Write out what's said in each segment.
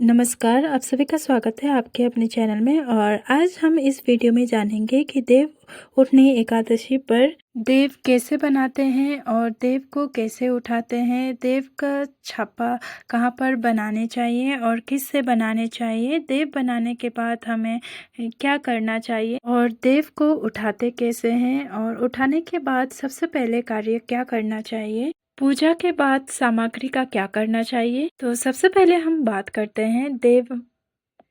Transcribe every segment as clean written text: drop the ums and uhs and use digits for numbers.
नमस्कार, आप सभी का स्वागत है आपके अपने चैनल में। और आज हम इस वीडियो में जानेंगे कि देव उठनी एकादशी पर देव कैसे बनाते हैं और देव को कैसे उठाते हैं, देव का छापा कहाँ पर बनाने चाहिए और किस से बनाने चाहिए, देव बनाने के बाद हमें क्या करना चाहिए और देव को उठाते कैसे हैं और उठाने के बाद सबसे पहले कार्य क्या करना चाहिए, पूजा के बाद सामग्री का क्या करना चाहिए। तो सबसे पहले हम बात करते हैं देव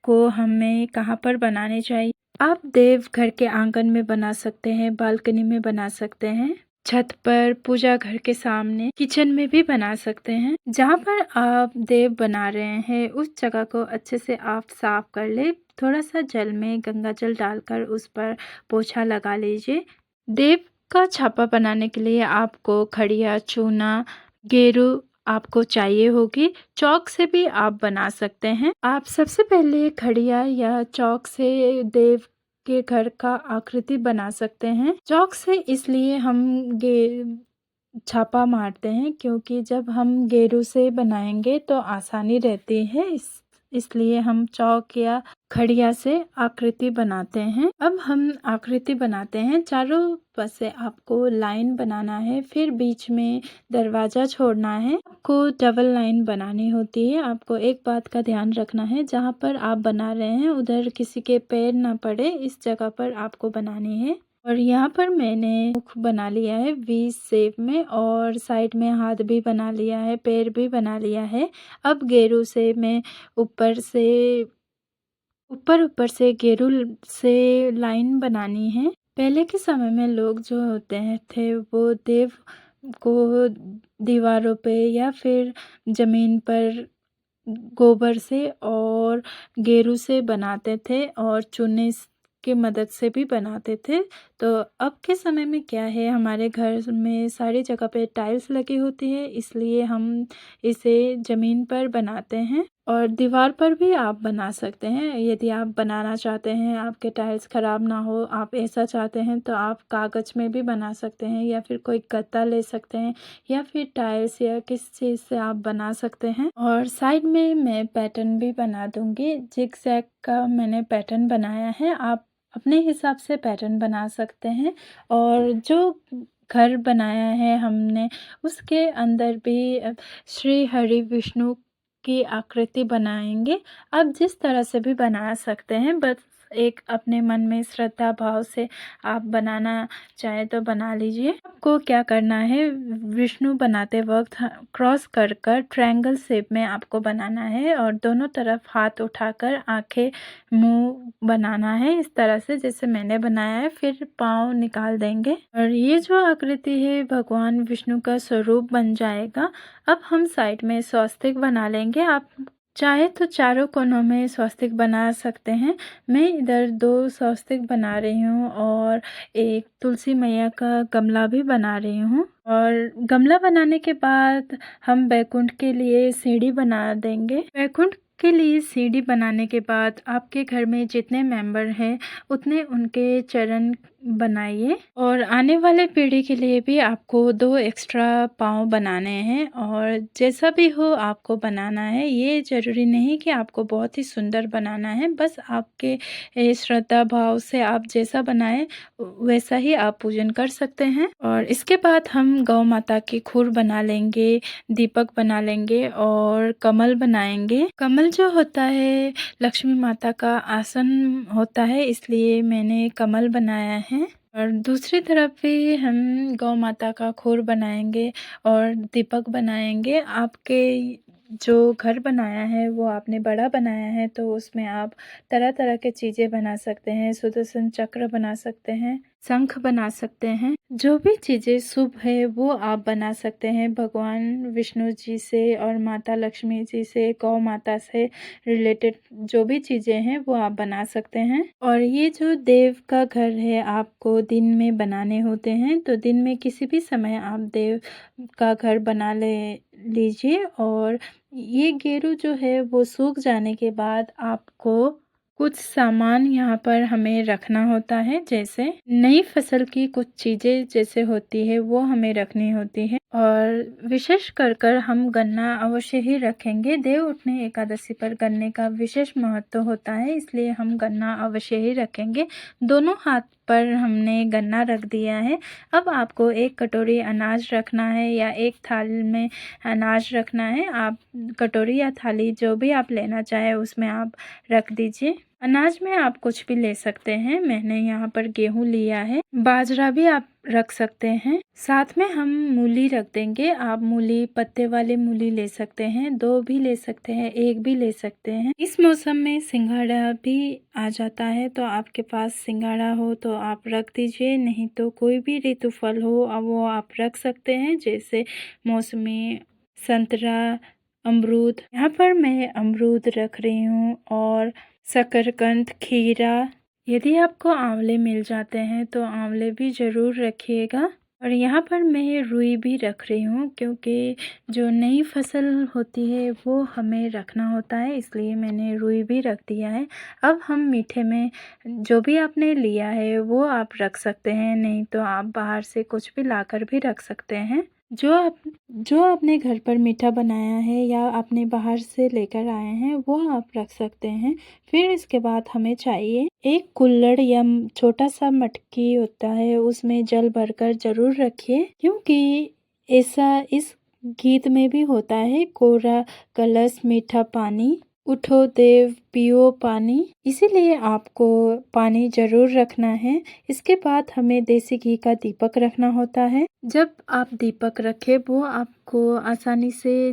को हमें कहाँ पर बनाने चाहिए। आप देव घर के आंगन में बना सकते हैं, बालकनी में बना सकते हैं, छत पर, पूजा घर के सामने, किचन में भी बना सकते हैं। जहाँ पर आप देव बना रहे हैं उस जगह को अच्छे से आप साफ कर ले। थोड़ा सा जल में गंगा जल डालकर उस पर पोछा लगा लीजिए। देव का छापा बनाने के लिए आपको खड़िया, चूना, गेरू आपको चाहिए होगी। चौक से भी आप बना सकते हैं। आप सबसे पहले खड़िया या चौक से देव के घर का आकृति बना सकते हैं। चौक से इसलिए हम छापा मारते हैं क्योंकि जब हम गेरू से बनाएंगे तो आसानी रहती है, इसलिए हम चौक या खड़िया से आकृति बनाते हैं। अब हम आकृति बनाते हैं। चारों पासे आपको लाइन बनाना है, फिर बीच में दरवाजा छोड़ना है। आपको डबल लाइन बनानी होती है। आपको एक बात का ध्यान रखना है, जहाँ पर आप बना रहे हैं उधर किसी के पैर ना पड़े, इस जगह पर आपको बनानी है। और यहाँ पर मैंने मुख बना लिया है वी शेप में, और साइड में हाथ भी बना लिया है, पैर भी बना लिया है। अब गेरू से मैं ऊपर से गेरू से लाइन बनानी है। पहले के समय में लोग जो होते हैं थे वो देव को दीवारों पे या फिर जमीन पर गोबर से और गेरू से बनाते थे और चूने की मदद से भी बनाते थे। तो अब के समय में क्या है, हमारे घर में सारी जगह पे टाइल्स लगी होती है, इसलिए हम इसे ज़मीन पर बनाते हैं। और दीवार पर भी आप बना सकते हैं यदि आप बनाना चाहते हैं, आपके टाइल्स ख़राब ना हो, आप ऐसा चाहते हैं तो आप कागज़ में भी बना सकते हैं या फिर कोई गत्ता ले सकते हैं या फिर टाइल्स या किस चीज़ से आप बना सकते हैं। और साइड में मैं पैटर्न भी बना दूंगी। जिगजैग का मैंने पैटर्न बनाया है, आप अपने हिसाब से पैटर्न बना सकते हैं। और जो घर बनाया है हमने उसके अंदर भी श्री हरि विष्णु की आकृति बनाएंगे। आप जिस तरह से भी बना सकते हैं, बस एक अपने मन में श्रद्धा भाव से आप बनाना चाहे तो बना लीजिए। आपको क्या करना है, विष्णु बनाते वक्त क्रॉस कर ट्रायंगल शेप में आपको बनाना है और दोनों तरफ हाथ उठाकर आंखें, मुंह बनाना है इस तरह से जैसे मैंने बनाया है। फिर पाँव निकाल देंगे और ये जो आकृति है भगवान विष्णु का स्वरूप बन जाएगा। अब हम साइड में स्वस्तिक बना लेंगे। आप चाहे तो चारों कोनों में स्वस्तिक बना सकते हैं। मैं इधर 2 स्वस्तिक बना रही हूँ और एक तुलसी मैया का गमला भी बना रही हूँ। और गमला बनाने के बाद हम बैकुंठ के लिए सीढ़ी बना देंगे। बैकुंठ के लिए सीढ़ी बनाने के बाद आपके घर में जितने मेंबर हैं उतने उनके चरण बनाइए। और आने वाले पीढ़ी के लिए भी आपको 2 एक्स्ट्रा पाँव बनाने हैं। और जैसा भी हो आपको बनाना है, ये ज़रूरी नहीं कि आपको बहुत ही सुंदर बनाना है, बस आपके श्रद्धा भाव से आप जैसा बनाएं वैसा ही आप पूजन कर सकते हैं। और इसके बाद हम गौ माता की खूर बना लेंगे, दीपक बना लेंगे और कमल बनाएंगे। कमल जो होता है लक्ष्मी माता का आसन होता है, इसलिए मैंने कमल बनाया है। और दूसरी तरफ भी हम गौ माता का खूर बनाएंगे और दीपक बनाएंगे। आपके जो घर बनाया है वो आपने बड़ा बनाया है तो उसमें आप तरह तरह के चीज़ें बना सकते हैं। सुदर्शन चक्र बना सकते हैं, शंख बना सकते हैं, जो भी चीज़ें शुभ है वो आप बना सकते हैं। भगवान विष्णु जी से और माता लक्ष्मी जी से, गौ माता से रिलेटेड जो भी चीज़ें हैं वो आप बना सकते हैं। और ये जो देव का घर है आपको दिन में बनाने होते हैं, तो दिन में किसी भी समय आप देव का घर बना लीजिए। और ये गेरू जो है वो सूख जाने के बाद आपको कुछ सामान यहाँ पर हमें रखना होता है, जैसे नई फसल की कुछ चीज़ें जैसे होती है वो हमें रखनी होती है। और विशेष कर हम गन्ना अवश्य ही रखेंगे। देव उठनी एकादशी पर गन्ने का विशेष महत्व होता है, इसलिए हम गन्ना अवश्य ही रखेंगे। दोनों हाथ पर हमने गन्ना रख दिया है। अब आपको एक कटोरी अनाज रखना है या एक थाली में अनाज रखना है। आप कटोरी या थाली जो भी आप लेना चाहे उसमें आप रख दीजिए। अनाज में आप कुछ भी ले सकते हैं। मैंने यहाँ पर गेहूं लिया है, बाजरा भी आप रख सकते हैं। साथ में हम मूली रख देंगे। आप मूली पत्ते वाली मूली ले सकते हैं, 2 भी ले सकते हैं, 1 भी ले सकते हैं। इस मौसम में सिंघाड़ा भी आ जाता है, तो आपके पास सिंघाड़ा हो तो आप रख दीजिए, नहीं तो कोई भी ऋतु फल हो अब वो आप रख सकते हैं, जैसे मौसमी, संतरा, अमरूद। यहाँ पर मैं अमरूद रख रही हूँ और शकरकंद, खीरा। यदि आपको आंवले मिल जाते हैं तो आंवले भी ज़रूर रखिएगा। और यहाँ पर मैं रुई भी रख रही हूँ, क्योंकि जो नई फसल होती है वो हमें रखना होता है, इसलिए मैंने रुई भी रख दिया है। अब हम मीठे में जो भी आपने लिया है वो आप रख सकते हैं, नहीं तो आप बाहर से कुछ भी लाकर भी रख सकते हैं। जो आपने घर पर मीठा बनाया है या आपने बाहर से लेकर आए हैं वो आप रख सकते हैं। फिर इसके बाद हमें चाहिए एक कुल्हड़ या छोटा सा मटकी होता है, उसमें जल भरकर जरूर रखिए, क्योंकि ऐसा इस गीत में भी होता है, कोरा कलश मीठा पानी, उठो देव पियो पानी। इसीलिए आपको पानी जरूर रखना है। इसके बाद हमें देसी घी का दीपक रखना होता है। जब आप दीपक रखें वो आपको आसानी से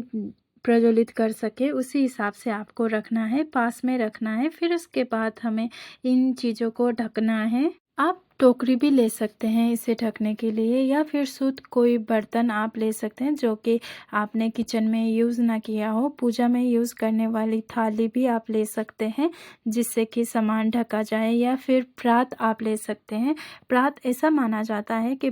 प्रज्वलित कर सके, उसी हिसाब से आपको रखना है, पास में रखना है। फिर उसके बाद हमें इन चीज़ों को ढकना है। आप टोकरी भी ले सकते हैं इसे ढकने के लिए, या फिर शुद्ध कोई बर्तन आप ले सकते हैं जो कि आपने किचन में यूज़ ना किया हो। पूजा में यूज़ करने वाली थाली भी आप ले सकते हैं जिससे कि सामान ढका जाए, या फिर प्रात आप ले सकते हैं। प्रात ऐसा माना जाता है कि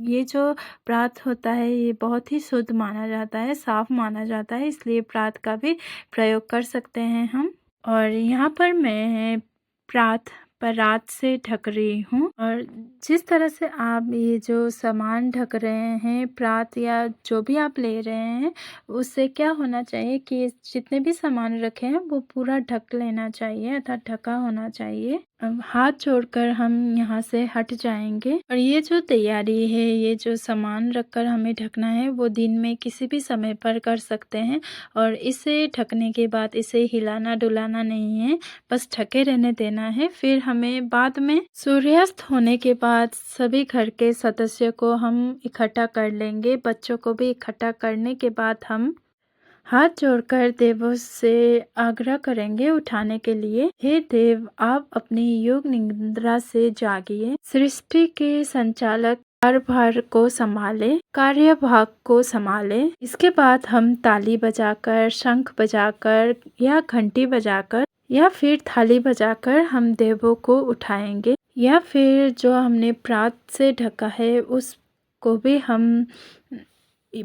ये जो प्रात होता है ये बहुत ही शुद्ध माना जाता है, साफ माना जाता है, इसलिए प्रात का भी प्रयोग कर सकते हैं हम। और यहाँ पर मैं प्रात परात से ढक रही हूँ। और जिस तरह से आप ये जो सामान ढक रहे हैं, प्रात या जो भी आप ले रहे हैं, उससे क्या होना चाहिए कि जितने भी सामान रखे हैं वो पूरा ढक लेना चाहिए, अर्थात ढका होना चाहिए। अब हाथ जोड़कर हम यहाँ से हट जाएंगे। और ये जो तैयारी है, ये जो सामान रखकर हमें ढकना है, वो दिन में किसी भी समय पर कर सकते हैं। और इसे ढकने के बाद इसे हिलाना डुलाना नहीं है, बस ढके रहने देना है। फिर हमें बाद में सूर्यास्त होने के बाद सभी घर के सदस्यों को हम इकट्ठा कर लेंगे। बच्चों को भी इकट्ठा करने के बाद हम हाथ जोड़कर देवों से आग्रह करेंगे उठाने के लिए। हे देव, आप अपनी योग निद्रा से जागिए, सृष्टि के संचालक कार्यभार को संभाले, कार्यभाग को संभाले। इसके बाद हम ताली बजाकर, शंख बजाकर या घंटी बजाकर या फिर थाली बजाकर हम देवों को उठाएंगे, या फिर जो हमने प्रात से ढका है उसको भी हम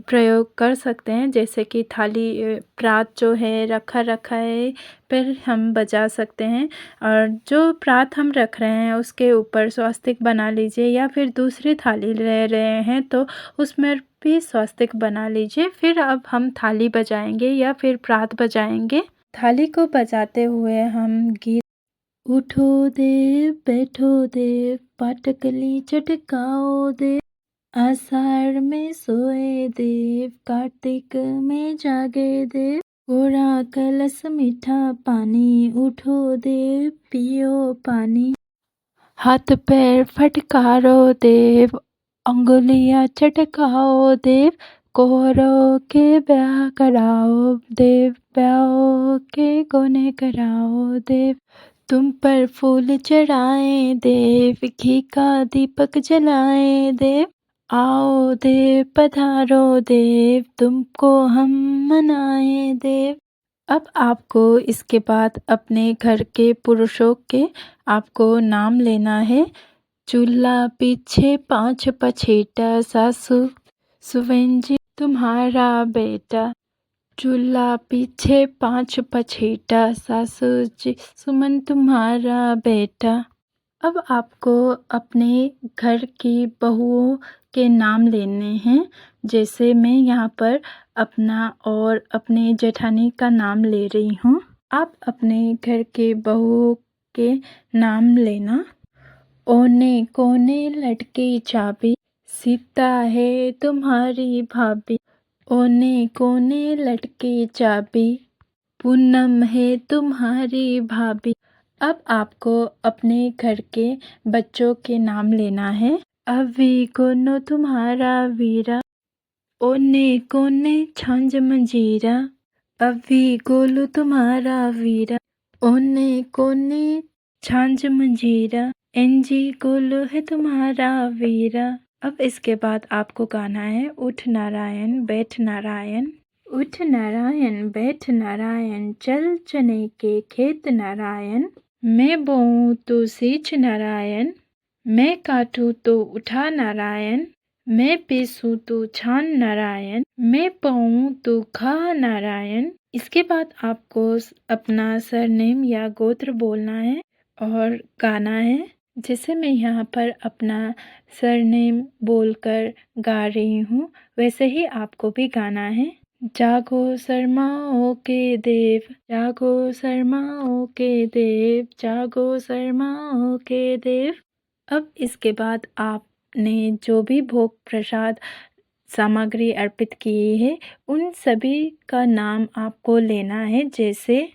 प्रयोग कर सकते हैं, जैसे कि थाली प्रात जो है रखा है फिर हम बजा सकते हैं। और जो प्रात हम रख रहे हैं उसके ऊपर स्वास्तिक बना लीजिए, या फिर दूसरी थाली ले रहे हैं तो उसमें भी स्वास्तिक बना लीजिए। फिर अब हम थाली बजाएंगे या फिर प्रात बजाएंगे। थाली को बजाते हुए हम गीत उठो देव बैठो देव, पाटकली चटकाओ देव, आषाढ़ में सोए देव, कार्तिक में जागे देव, कोरा कलश मीठा पानी, उठो देव पियो पानी। हाथ पैर फटकारो देव, अंगुलियां चटकाओ देव, कोहरों के ब्याह कराओ देव, ब्याह के गोने कराओ देव, तुम पर फूल चढ़ाए देव, घी का दीपक जलाए देव, आओ देव पधारो देव, तुमको हम मनाए देव। अब आपको इसके बाद अपने घर के पुरुषों के आपको नाम लेना है। चूल्हा पीछे 5 पछेटा, सासू सुवेंजी तुम्हारा बेटा, चूल्हा पीछे 5 पछेटा, सासू जी सुमन तुम्हारा बेटा। अब आपको अपने घर की बहुओं के नाम लेने हैं। जैसे मैं यहाँ पर अपना और अपने जेठानी का नाम ले रही हूँ। आप अपने घर के बहुओं के नाम लेना। ओने कोने लटके चाबी, सीता है तुम्हारी भाभी। ओने कोने लटके चाबी, पूनम है तुम्हारी भाभी। अब आपको अपने घर के बच्चों के नाम लेना है। अभी कोनो तुम्हारा वीरा, ओने कोने छांझ मंजीरा। अभी गोलू तुम्हारा वीरा, ओने कोने छांझ मंजीरा। एंजी गोलू है तुम्हारा वीरा। अब इसके बाद आपको गाना है उठ नारायण बैठ नारायण। उठ नारायण बैठ नारायण, चल चने के खेत नारायण। मैं बोऊं तो सींच नारायण, मैं काटूं तो उठा नारायण। मैं पीसूं तो छान नारायण, मैं पाऊं तो खा नारायण। इसके बाद आपको अपना सरनेम या गोत्र बोलना है और गाना है। जैसे मैं यहाँ पर अपना सरनेम बोलकर गा रही हूँ, वैसे ही आपको भी गाना है। जागो शर्माओं के देव, जागो शर्माओं के देव, जागो शर्माओं के देव। अब इसके बाद आपने जो भी भोग प्रसाद सामग्री अर्पित किए है, उन सभी का नाम आपको लेना है। जैसे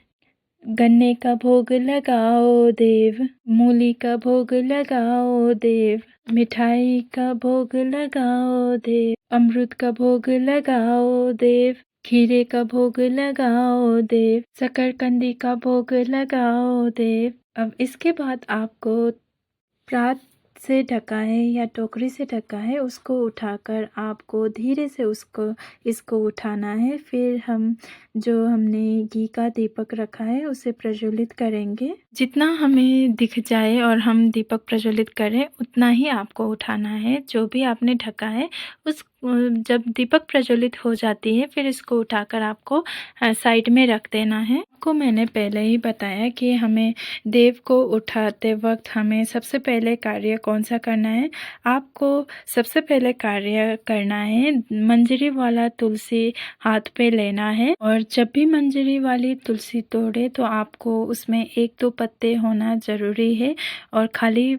गन्ने का भोग लगाओ देव, मूली का भोग लगाओ देव, मिठाई का भोग लगाओ देव, अमृत का भोग लगाओ देव, खीरे का भोग लगाओ देव, शकरकंदी का भोग लगाओ देव। अब इसके बाद आपको प्रात से ढका है या टोकरी से ढका है, उसको उठाकर आपको धीरे से इसको उठाना है। फिर हम जो हमने घी का दीपक रखा है उसे प्रज्वलित करेंगे। जितना हमें दिख जाए और हम दीपक प्रज्वलित करें उतना ही आपको उठाना है। जो भी आपने ढका है उस जब दीपक प्रज्वलित हो जाती है फिर इसको उठाकर आपको साइड में रख देना है। आपको मैंने पहले ही बताया कि हमें देव को उठाते वक्त हमें सबसे पहले कार्य कौन सा करना है। आपको सबसे पहले कार्य करना है मंजरी वाला तुलसी हाथ पे लेना है, और जब भी मंजरी वाली तुलसी तोड़े तो आपको उसमें 1-2 पत्ते होना जरूरी है और खाली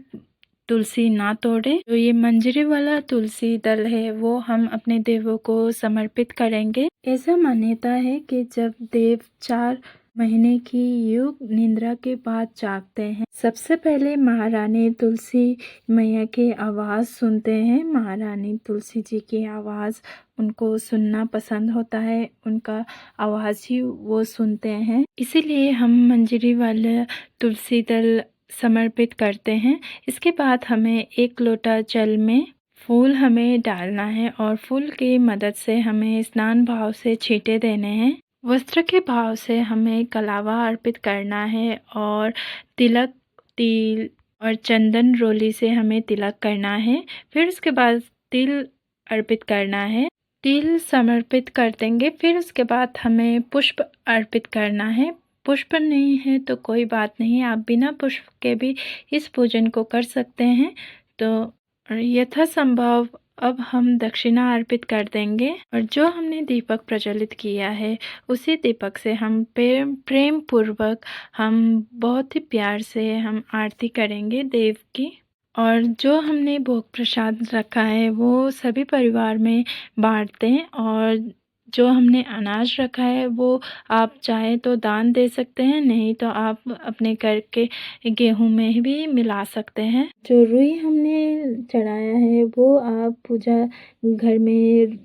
तुलसी ना तोड़े। तो ये मंजरी वाला तुलसी दल है वो हम अपने देवों को समर्पित करेंगे। ऐसा मान्यता है कि जब देव 4 महीने की योग निद्रा के बाद जागते हैं, सबसे पहले महारानी तुलसी मैया की आवाज़ सुनते हैं। महारानी तुलसी जी की आवाज़ उनको सुनना पसंद होता है, उनका आवाज़ ही वो सुनते हैं। इसीलिए हम मंजरी वाला तुलसी दल समर्पित करते हैं। इसके बाद हमें 1 लोटा जल में फूल हमें डालना है और फूल की मदद से हमें स्नान भाव से छींटे देने हैं। वस्त्र के भाव से हमें कलावा अर्पित करना है और तिलक, तिल और चंदन रोली से हमें तिलक करना है। फिर उसके बाद तिल अर्पित करना है। तिल समर्पित कर देंगे। फिर उसके बाद हमें पुष्प अर्पित करना है। पुष्प नहीं है तो कोई बात नहीं, आप बिना पुष्प के भी इस पूजन को कर सकते हैं। तो यथासंभव अब हम दक्षिणा अर्पित कर देंगे और जो हमने दीपक प्रज्वलित किया है उसी दीपक से हम प्रेम पूर्वक हम बहुत ही प्यार से हम आरती करेंगे देव की। और जो हमने भोग प्रसाद रखा है वो सभी परिवार में बांट दें, और जो हमने अनाज रखा है वो आप चाहे तो दान दे सकते हैं, नहीं तो आप अपने घर के गेहूं में भी मिला सकते हैं। जो रुई हमने चढ़ाया है वो आप पूजा घर में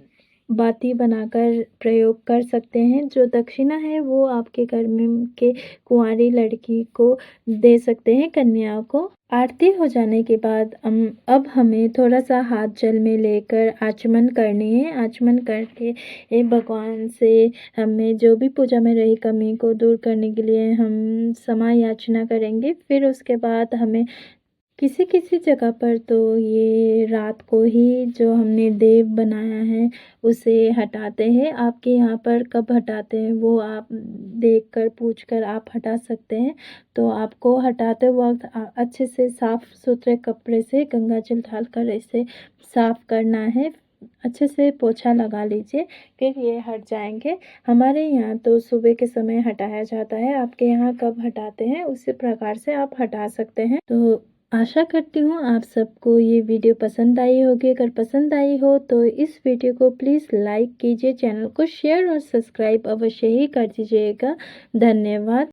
बाती बनाकर प्रयोग कर सकते हैं। जो दक्षिणा है वो आपके घर में के कुंवारी लड़की को दे सकते हैं, कन्या को। आरती हो जाने के बाद अब हमें थोड़ा सा हाथ जल में लेकर आचमन करनी है। आचमन करके भगवान से हमें जो भी पूजा में रही कमी को दूर करने के लिए हम क्षमा याचना करेंगे। फिर उसके बाद हमें किसी किसी जगह पर तो ये रात को ही जो हमने देव बनाया है उसे हटाते हैं। आपके यहाँ पर कब हटाते हैं वो आप देख कर पूछ कर आप हटा सकते हैं। तो आपको हटाते वक्त अच्छे से साफ़ सुथरे कपड़े से गंगा जल डालकर इसे साफ़ करना है। अच्छे से पोछा लगा लीजिए, फिर ये हट जाएंगे। हमारे यहाँ तो सुबह के समय हटाया जाता है। आपके यहाँ कब हटाते हैं उसी प्रकार से आप हटा सकते हैं। तो आशा करती हूँ आप सबको ये वीडियो पसंद आई होगी। अगर पसंद आई हो तो इस वीडियो को प्लीज़ लाइक कीजिए, चैनल को शेयर और सब्सक्राइब अवश्य ही कर दीजिएगा। धन्यवाद।